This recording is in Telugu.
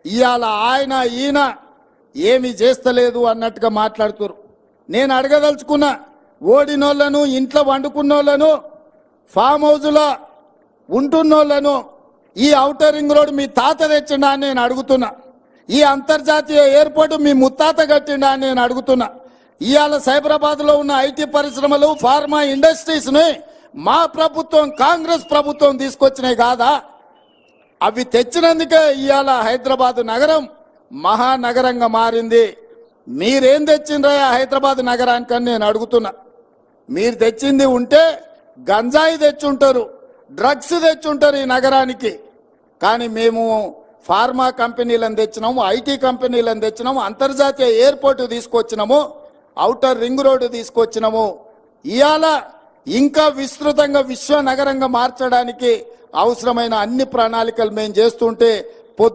ఇవాళ ఆయన ఈయన ఏమి చేస్తలేదు అన్నట్టుగా మాట్లాడుతున్నారు. నేను అడగదలుచుకున్నా, ఓడినోళ్లను, ఇంట్లో వండుకున్నోళ్లను, ఫామ్ హౌస్లో ఉంటున్నోళ్లను ఈ ఔటర్ రింగ్ రోడ్ మీ తాత తెచ్చిండా అని నేను అడుగుతున్నా. ఈ అంతర్జాతీయ ఎయిర్పోర్టు మీ ముత్తాత కట్టిండా అని నేను అడుగుతున్నా. ఇవాళ సైబరాబాద్లో ఉన్న ఐటీ పరిశ్రమలు, ఫార్మా ఇండస్ట్రీస్ని మా ప్రభుత్వం, కాంగ్రెస్ ప్రభుత్వం తీసుకొచ్చినాయి కాదా? అవి తెచ్చినందుకే ఇవాళ హైదరాబాద్ నగరం మహానగరంగా మారింది. మీరేం తెచ్చిండ్రా హైదరాబాద్ నగరానికని నేను అడుగుతున్నా. మీరు తెచ్చింది ఉంటే గంజాయి తెచ్చుంటారు, డ్రగ్స్ తెచ్చుంటారు ఈ నగరానికి. కానీ మేము ఫార్మా కంపెనీలను తెచ్చినాము, ఐటీ కంపెనీలను తెచ్చినాము, అంతర్జాతీయ ఎయిర్పోర్టు తీసుకొచ్చినాము, ఔటర్ రింగ్ రోడ్డు తీసుకొచ్చినాము. ఇవాళ ఇంకా విస్తృతంగా విశ్వ నగరంగా మార్చడానికి అవసరమైన అన్ని ప్రణాళికలు మేము చేస్తుంటే